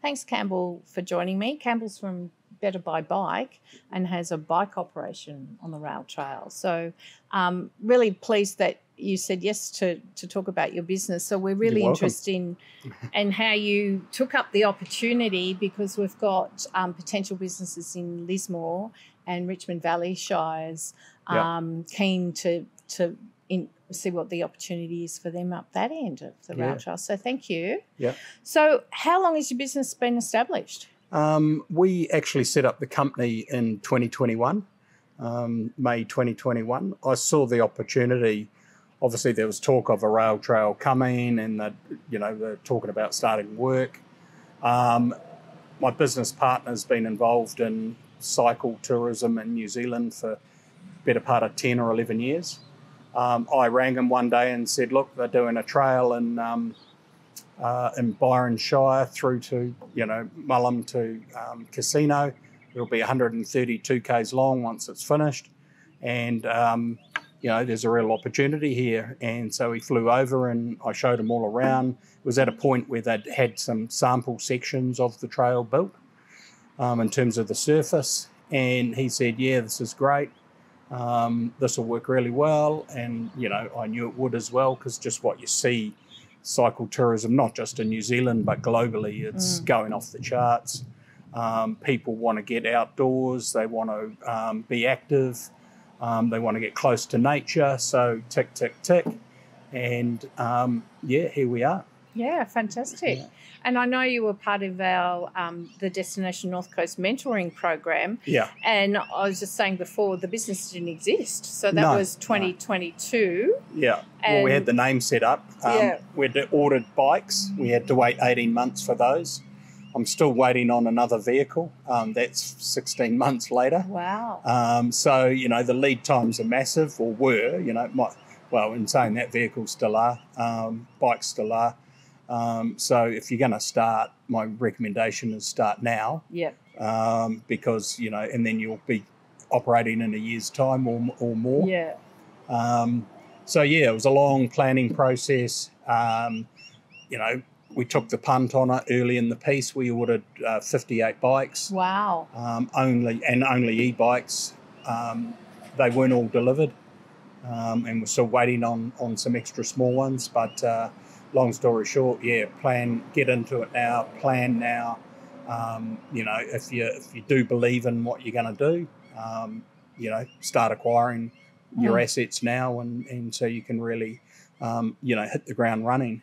Thanks, Campbell, for joining me. Campbell's from Better by Bike and has a bike operation on the rail trail. So really pleased that you said yes to talk about your business. So we're really interested in how you took up the opportunity, because we've got potential businesses in Lismore and Richmond Valley Shires keen to see what the opportunity is for them up that end of the rail trail. So thank you. Yeah. So how long has your business been established? We actually set up the company in 2021, May 2021. I saw the opportunity. Obviously, there was talk of a rail trail coming, and that, they're talking about starting work. My business partner's been involved in cycle tourism in New Zealand for the better part of 10 or 11 years. I rang him one day and said, look, they're doing a trail in Byron Shire through to, Mullum to Casino. It'll be 132 k's long once it's finished. And, there's a real opportunity here. And so he flew over and I showed him all around. It was at a point where they'd had some sample sections of the trail built in terms of the surface. And he said, yeah, this is great. This will work really well. And, I knew it would as well, because just what you see, cycle tourism, not just in New Zealand, but globally, it's going off the charts. People want to get outdoors. They want to be active. They want to get close to nature. So tick, tick, tick. And, here we are. Yeah, fantastic. Yeah. And I know you were part of our the Destination North Coast mentoring program. Yeah. And I was just saying before, the business didn't exist. So that was 2022. Yeah. Well, we had the name set up. We'd ordered bikes. We had to wait 18 months for those. I'm still waiting on another vehicle. That's 16 months later. Wow. So, the lead times are massive, or were, in saying that, vehicles still are, bikes still are. So if you're going to start, my recommendation is start now. Yeah. Because, and then you'll be operating in a year's time or more. Yeah. It was a long planning process. We took the punt on it early in the piece. We ordered 58 bikes. Wow. Only e-bikes. They weren't all delivered. And we're still waiting on some extra small ones. But long story short, get into it now, plan now. If you do believe in what you're going to do, start acquiring your assets now, and so you can really hit the ground running.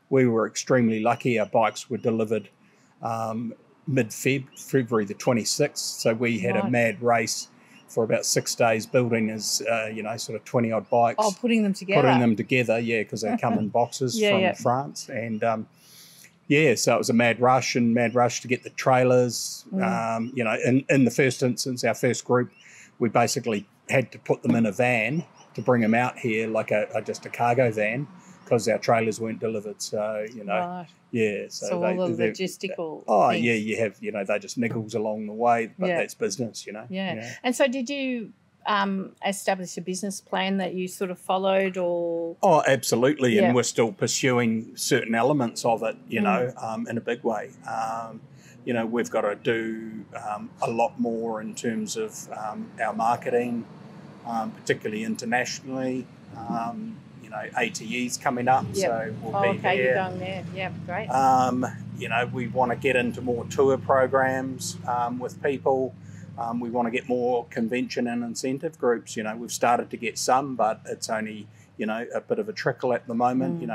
We were extremely lucky. Our bikes were delivered February the 26th. So we had a mad race for about 6 days building as, sort of 20 odd bikes. Oh, putting them together. Because they come in boxes from France. And so it was a mad rush to get the trailers. In the first instance, our first group, we basically had to put them in a van to bring them out here, like just a cargo van, because our trailers weren't delivered. So, Right. So all the logistical things. You have, they just niggles along the way, but that's business, Yeah. And so did you establish a business plan that you sort of followed, or? Oh, absolutely. And we're still pursuing certain elements of it, in a big way. We've got to do a lot more in terms of our marketing, particularly internationally. ATE's coming up, so we'll be there. You're going there. Yeah, great. We want to get into more tour programs with people. We want to get more convention and incentive groups. We've started to get some, but it's only, a bit of a trickle at the moment.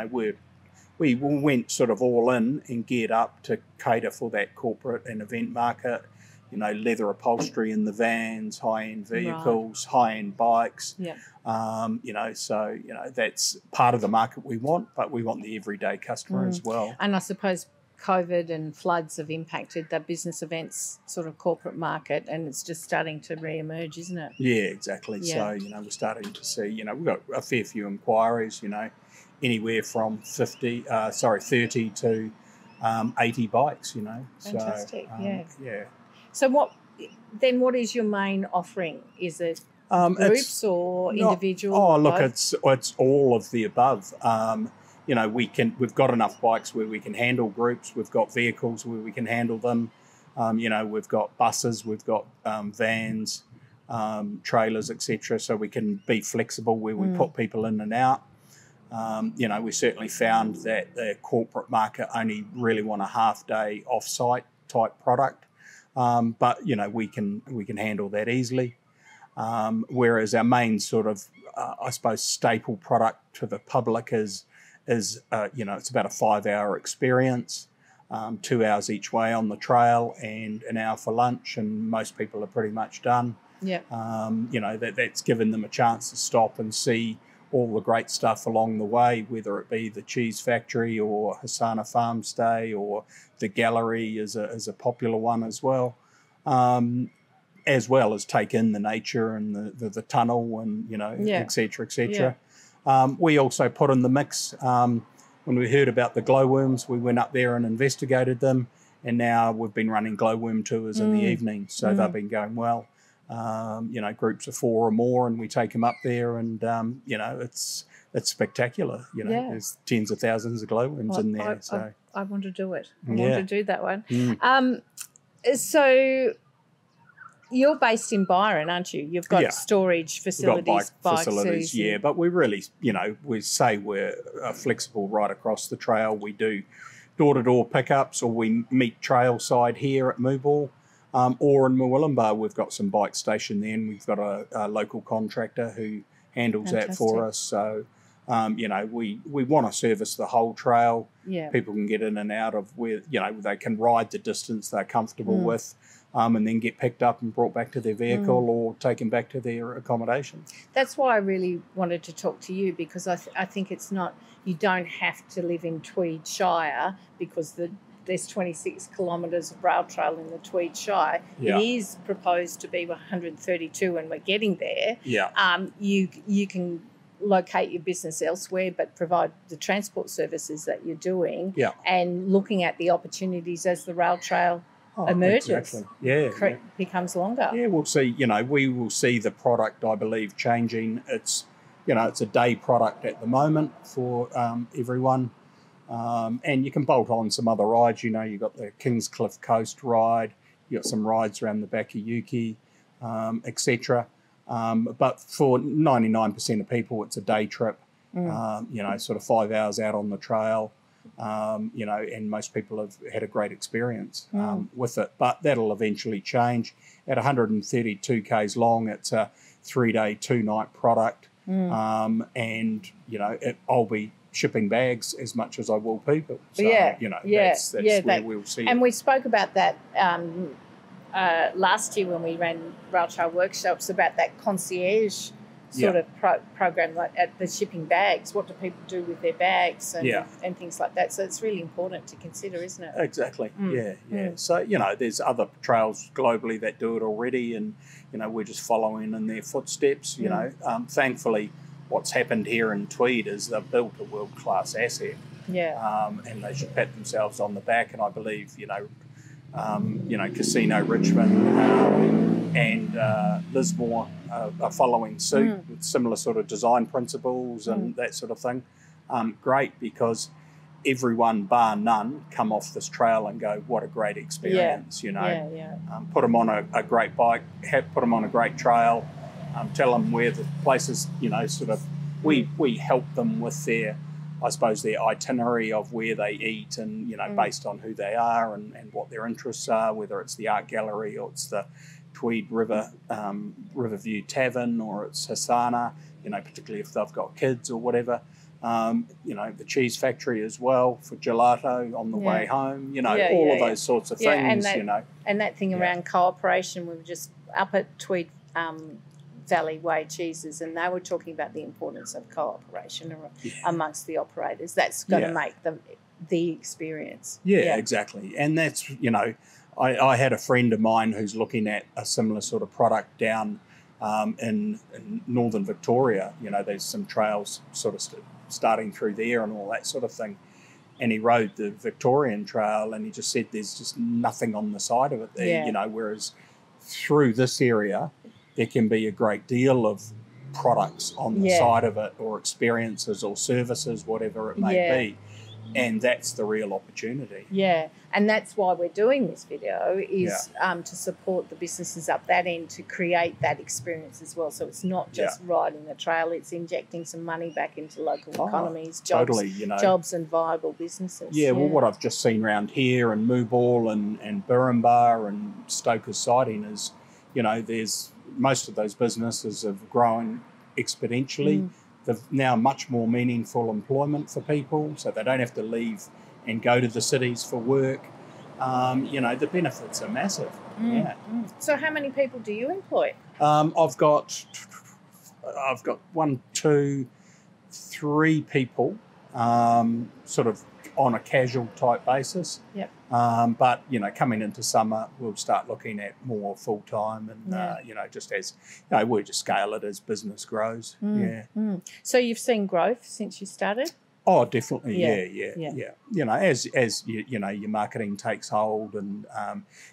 We went sort of all in and geared up to cater for that corporate and event market. Leather upholstery in the vans, high-end vehicles, high-end bikes. Yeah. That's part of the market we want, but we want the everyday customer as well. And I suppose COVID and floods have impacted the business events sort of corporate market, and it's just starting to re-emerge, isn't it? Yeah, exactly. Yeah. So, we're starting to see, we've got a fair few inquiries, anywhere from 30 to 80 bikes, Fantastic, yeah. So what is your main offering? Is it groups or individuals? Oh, look, it's all of the above. you know, we've got enough bikes where we can handle groups. We've got vehicles where we can handle them. You know, we've got buses, we've got vans, trailers, etc. So we can be flexible where we put people in and out. You know, we certainly found that the corporate market only really want a half-day off-site type product, but you know, we can handle that easily. Whereas our main sort of, I suppose, staple product to the public is you know, it's about a 5-hour experience, 2 hours each way on the trail and an hour for lunch, and most people are pretty much done. Yeah. You know, that's given them a chance to stop and see all the great stuff along the way, whether it be the cheese factory or Hasana Farm Stay, or the gallery is a popular one as well as take in the nature and the tunnel and, you know, et cetera, et cetera. Yeah. We also put in the mix, when we heard about the glowworms, we went up there and investigated them, and now we've been running glowworm tours in the evening, so they've been going well. You know, groups of 4 or more, and we take them up there, and you know, it's spectacular. You know, there's tens of thousands of glowworms in there. I want to do it. I want to do that one. Mm. So you're based in Byron, aren't you? You've got storage facilities, We've got bike facilities, facilities, but we really, you know, we say we're flexible right across the trail. We do door-to-door pickups, or we meet trail side here at Mooball. Or in Murwillumbah, we've got some bike station there, and we've got a local contractor who handles that for us. So, you know, we want to service the whole trail. Yeah. People can get in and out of where, you know, they can ride the distance they're comfortable with, and then get picked up and brought back to their vehicle or taken back to their accommodation. That's why I really wanted to talk to you, because I think it's not, you don't have to live in Tweed Shire, because there's 26 kilometres of rail trail in the Tweed Shire. Yeah. It is proposed to be 132, and we're getting there. Yeah. You can locate your business elsewhere, but provide the transport services that you're doing, and looking at the opportunities as the rail trail emerges. Exactly. Becomes longer. Yeah, we'll see. You know, we will see the product, I believe, changing. It's, you know, it's a day product at the moment for everyone. And you can bolt on some other rides. You know, you've got the Kingscliff Coast ride, you've got some rides around the Bakayuki, etc. But for 99% of people, it's a day trip, you know, sort of 5 hours out on the trail, you know, and most people have had a great experience with it. But that'll eventually change. At 132 Ks long, it's a 3-day, 2-night product. And, you know, I'll be shipping bags as much as I will people. So, you know, that's where we'll see And it. we spoke about that last year when we ran rail trail workshops, about that concierge sort of program, like at the shipping bags. What do people do with their bags and things like that? So it's really important to consider, isn't it? Exactly. Yeah. So, you know, there's other trails globally that do it already, and, you know, we're just following in their footsteps. You know, thankfully, what's happened here in Tweed is they've built a world-class asset. Yeah. And they should pat themselves on the back. And I believe, you know, Casino Richmond and Lismore are following suit with similar sort of design principles and that sort of thing. Great, because everyone bar none come off this trail and go, what a great experience, you know. Put them on a great bike, put them on a great trail, tell them where the places, you know, sort of, we help them with their, I suppose, their itinerary of where they eat, and, you know, based on who they are and what their interests are, whether it's the art gallery or it's the Tweed Riverview Tavern or it's Hasana, you know, particularly if they've got kids or whatever. You know, the cheese factory as well for gelato on the way home, you know, all of those sorts of things, and that, you know. And that thing around cooperation, we were just up at Tweed Valley Way Cheeses, and they were talking about the importance of cooperation amongst the operators. That's going to make the experience. Yeah, exactly. And that's, you know, I had a friend of mine who's looking at a similar sort of product down in northern Victoria. You know, there's some trails sort of starting through there and all that sort of thing. And he rode the Victorian Trail, and he just said there's just nothing on the side of it there, you know, whereas through this area there can be a great deal of products on the side of it, or experiences or services, whatever it may be. And that's the real opportunity. Yeah, and that's why we're doing this video, is to support the businesses up that end to create that experience as well. So it's not just riding the trail, it's injecting some money back into local economies, jobs, totally, you know, jobs and viable businesses. Yeah, well, what I've just seen around here and Mooball and Burrumba and Stoker's Siding is, you know, there's most of those businesses have grown exponentially. They've now much more meaningful employment for people, so they don't have to leave and go to the cities for work. You know, the benefits are massive. So how many people do you employ? I've got 1, 2, 3 people, sort of on a casual type basis. But, you know, coming into summer, we'll start looking at more full time and, you know, just as, you know, we'll just scale it as business grows. So you've seen growth since you started? Oh, definitely. Yeah. You know, as you know, your marketing takes hold and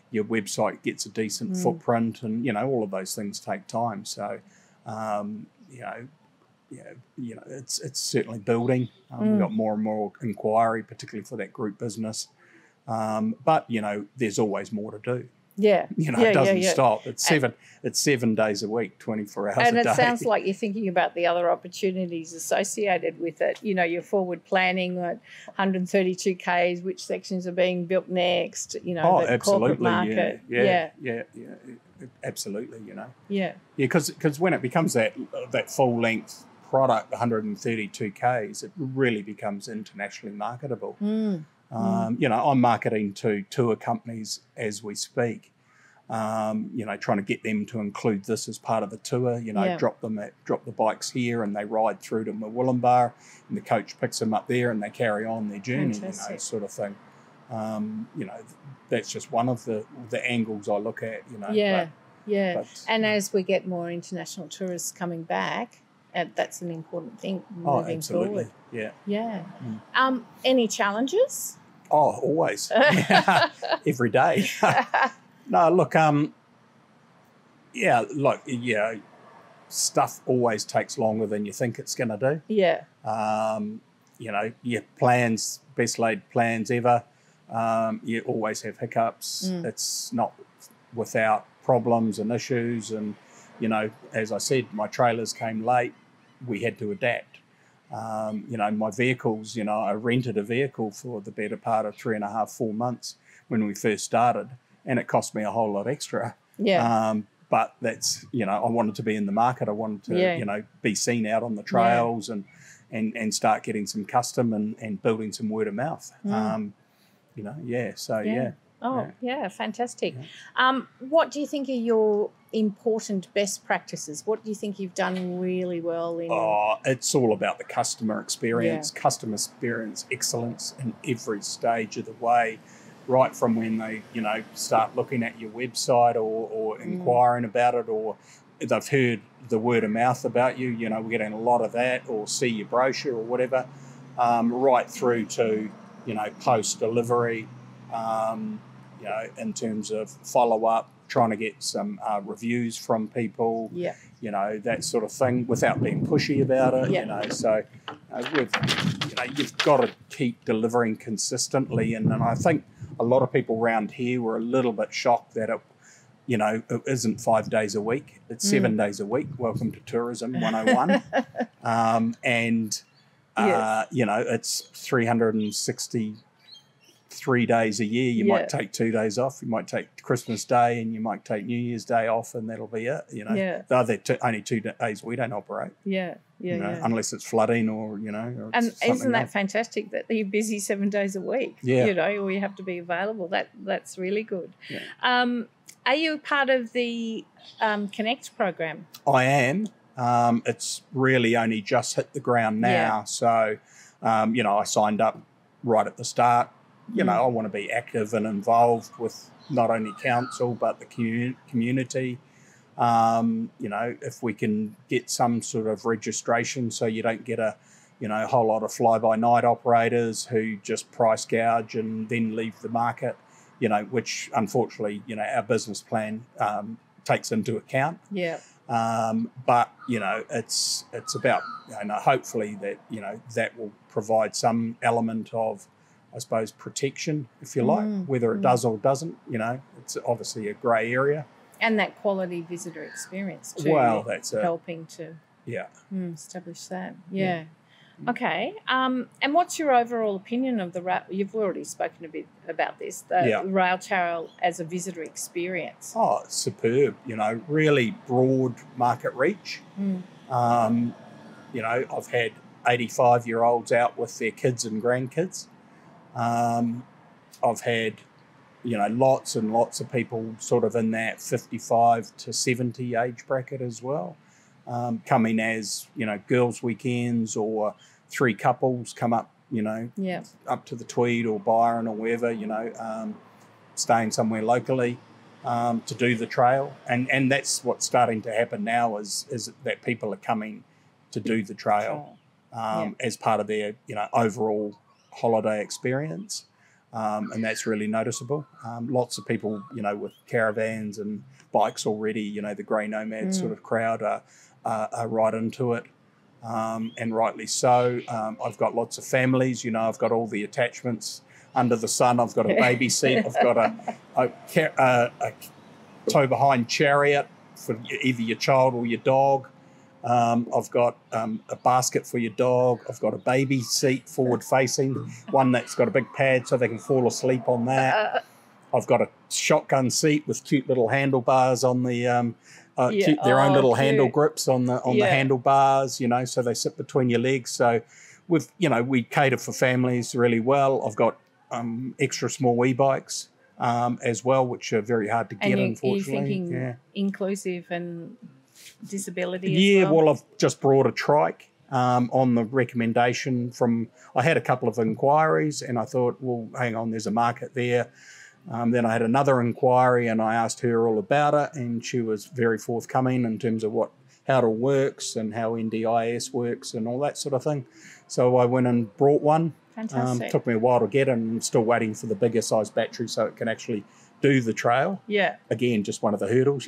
your website gets a decent footprint, and, you know, all of those things take time. So, you know, it's certainly building. We've got more and more inquiry, particularly for that group business. But, you know, there's always more to do. You know, it doesn't stop. It's 7 days a week, 24 hours a day. And it sounds like you're thinking about the other opportunities associated with it. You know, you're forward planning at 132 Ks, which sections are being built next, you know, the corporate market. Yeah, absolutely, you know. Because when it becomes that full length product, 132 Ks, it really becomes internationally marketable. You know, I'm marketing to tour companies as we speak, you know, trying to get them to include this as part of the tour, you know, drop the bikes here and they ride through to Murwillumbah and the coach picks them up there and they carry on their journey, you know, sort of thing. You know, that's just one of the angles I look at, you know. But, and as we get more international tourists coming back, that's an important thing moving forward. Any challenges? Oh, always. Every day. No, look, stuff always takes longer than you think it's going to do. You know, your plans, best laid plans ever, you always have hiccups. It's not without problems and issues. And, you know, as I said, my trailers came late. We had to adapt. You know, my vehicles, you know, I rented a vehicle for the better part of 3.5, 4 months when we first started, and it cost me a whole lot extra. But that's, you know, I wanted to be in the market. I wanted to, you know, be seen out on the trails and start getting some custom and building some word of mouth. You know, so Oh, fantastic. What do you think are your important best practices? What do you think you've done really well in? Oh, it's all about the customer experience, customer experience excellence in every stage of the way, right from when they, you know, start looking at your website or inquiring about it, or they've heard the word of mouth about you, you know, we're getting a lot of that, or see your brochure or whatever, right through to, you know, post-delivery, you know, in terms of follow-up, trying to get some reviews from people, you know, that sort of thing, without being pushy about it, you know. So you've got to keep delivering consistently. And I think a lot of people around here were a little bit shocked that it, you know, it isn't 5 days a week. It's 7 days a week. Welcome to Tourism 101. You know, it's 363 days a year. You might take 2 days off. You might take Christmas Day and you might take New Year's Day off, and that'll be it. You know, the other only 2 days we don't operate. You know, unless it's flooding or, you know. Or and isn't that fantastic that you're busy 7 days a week? You know, or you have to be available. That's really good. Are you part of the Connect program? I am. It's really only just hit the ground now. So, you know, I signed up right at the start. You know, I want to be active and involved with not only council but the community. You know, if we can get some sort of registration so you don't get a whole lot of fly-by-night operators who just price gouge and then leave the market, you know, which unfortunately, you know, our business plan takes into account. Yeah. But it's about hopefully that that will provide some element of, I suppose, protection, if you like, whether it does or doesn't. It's obviously a grey area. And that quality visitor experience too. Well, that's helping to establish that. Yeah. Okay. And what's your overall opinion of the rail? You've already spoken a bit about this. The rail trail as a visitor experience. Oh, it's superb. Really broad market reach. I've had 85-year-olds out with their kids and grandkids. I've had lots and lots of people sort of in that 55 to 70 age bracket as well, coming as, girls' weekends, or 3 couples come up, up to the Tweed or Byron or wherever, staying somewhere locally to do the trail. And that's what's starting to happen now is that people are coming to do the trail as part of their, overall holiday experience. And that's really noticeable. Lots of people, with caravans and bikes already, the grey nomad sort of crowd are right into it, and rightly so. I've got lots of families, I've got all the attachments under the sun. I've got a baby seat. I've got a tow behind chariot for either your child or your dog. I've got a basket for your dog. I've got a baby seat forward facing, one that's got a big pad so they can fall asleep on that. I've got a shotgun seat with cute little handlebars on the their own little handle grips on the handlebars, so they sit between your legs. So we cater for families really well. I've got extra small e-bikes as well, which are very hard to get, unfortunately. You're thinking inclusive and disability as well? I've just brought a trike on the recommendation from, I had a couple of inquiries and I thought, well, hang on, there's a market there. Then I had another inquiry and I asked her all about it, and she was very forthcoming in terms of how it all works and how NDIS works and all that sort of thing. So I went and brought one. Fantastic. Took me a while to get it, and I'm still waiting for the bigger size battery so it can actually do the trail. Yeah. Again, just one of the hurdles.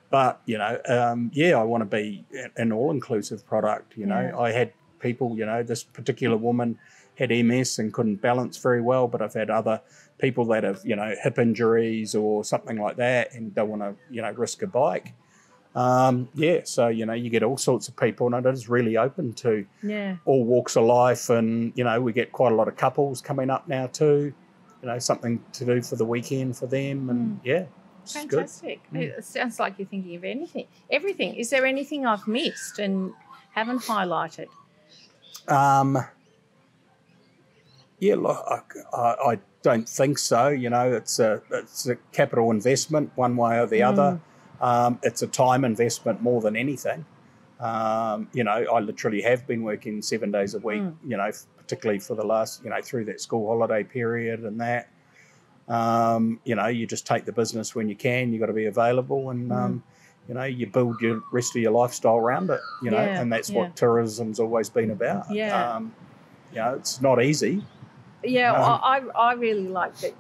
But, I want to be an all-inclusive product. I had people, this particular woman had MS and couldn't balance very well, but I've had other people that have, hip injuries or something like that and don't want to, risk a bike. So, you get all sorts of people, and it is really open to all walks of life. And, we get quite a lot of couples coming up now too, something to do for the weekend for them. And, Fantastic. It sounds like you're thinking of everything. Is there anything I've missed and haven't highlighted? I don't think so. It's a capital investment one way or the other. It's a time investment more than anything. I literally have been working 7 days a week, particularly for the last, through that school holiday period and that. You just take the business when you can. You've got to be available, and you build your rest of your lifestyle around it. And that's what tourism's always been about. It's not easy. I really like that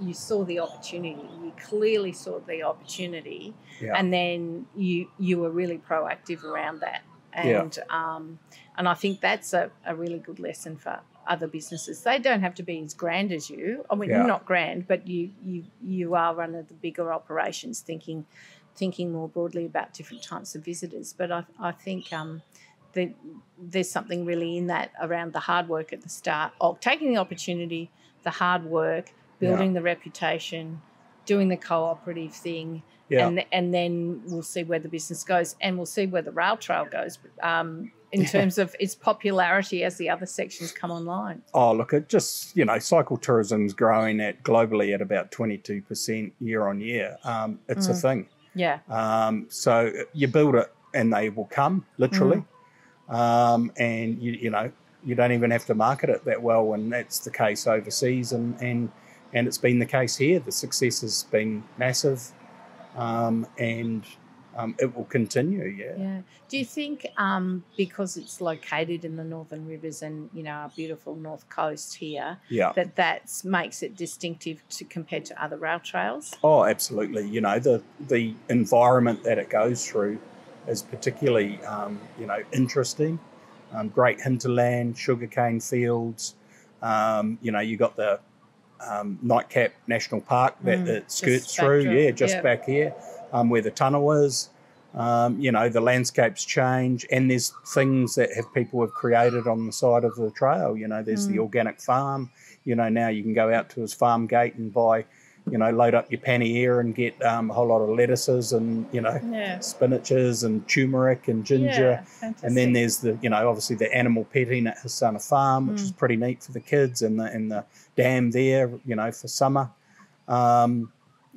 you saw the opportunity. You clearly saw the opportunity, and then you were really proactive around that. And I think that's a really good lesson for other businesses. They don't have to be as grand as you. I mean, you're not grand, but you are one of the bigger operations, thinking more broadly about different types of visitors. But I think there's something really in that around the hard work at the start of taking the opportunity, the hard work, building the reputation, doing the cooperative thing, and then we'll see where the business goes, and we'll see where the rail trail goes in terms of its popularity as the other sections come online. Oh, look, it just, cycle tourism's growing globally at about 22% year on year. It's a thing. Yeah. So you build it and they will come, literally. And you don't even have to market it that well, and that's the case overseas, and it's been the case here. The success has been massive, and it will continue. Yeah. Yeah. Do you think because it's located in the Northern Rivers and, our beautiful North Coast here, Yeah. that makes it distinctive compared to other rail trails? Oh, absolutely. The environment that it goes through is particularly, interesting. Great hinterland, sugarcane fields. You got the Nightcap National Park that it skirts through. Back here where the tunnel is. The landscapes change, and there's things that people have created on the side of the trail. There's the organic farm. Now you can go out to his farm gate and buy, load up your pannier and get a whole lot of lettuces and, spinaches and turmeric and ginger. Yeah, and then there's the, obviously the animal petting at Hisana Farm, which is pretty neat for the kids, and the dam there, for summer.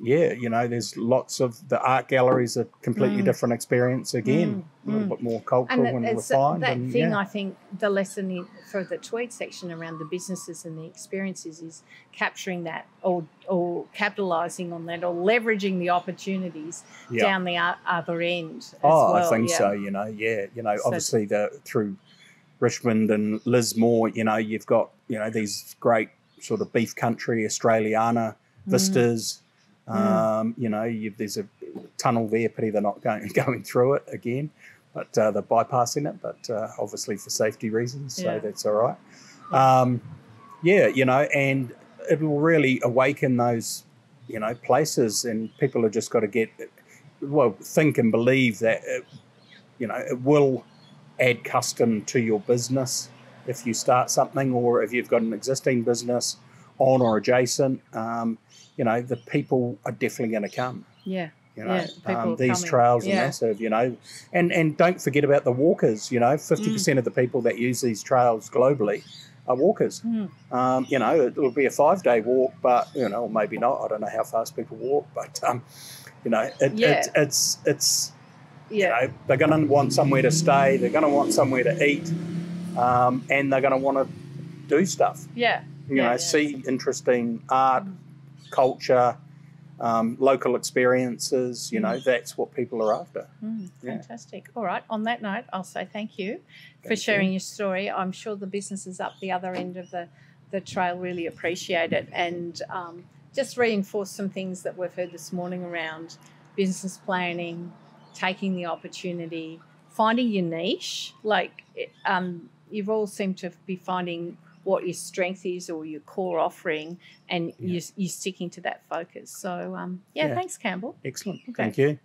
There's lots of the art galleries, a completely different experience again, a little bit more cultural and refined. I think the lesson for the Tweed section around the businesses and the experiences is capturing that or capitalising on that or leveraging the opportunities down the other end as well. I think so, obviously through Richmond and Lismore, you've got, these great sort of beef country, Australiana vistas. There's a tunnel there, pity they're not going through it again, but they're bypassing it, but obviously for safety reasons, so that's all right. And it will really awaken those, places, and people have just got to think and believe that, it will add custom to your business if you start something, or if you've got an existing business on or adjacent. The people are definitely going to come. Yeah. These trails are massive, and don't forget about the walkers. 50% of the people that use these trails globally are walkers. It'll be a 5-day walk, but or maybe not. I don't know how fast people walk, but it's they're going to want somewhere to stay. They're going to want somewhere to eat, and they're going to want to do stuff. See interesting art, culture, local experiences. That's what people are after. Fantastic. All right. On that note, I'll say thank you for sharing your story. I'm sure the businesses up the other end of the trail really appreciate it, and just reinforce some things that we've heard this morning around business planning, taking the opportunity, finding your niche. You've all seemed to be finding what your strength is or your core offering, and you're sticking to that focus. So, thanks, Campbell. Excellent. Okay. Thank you.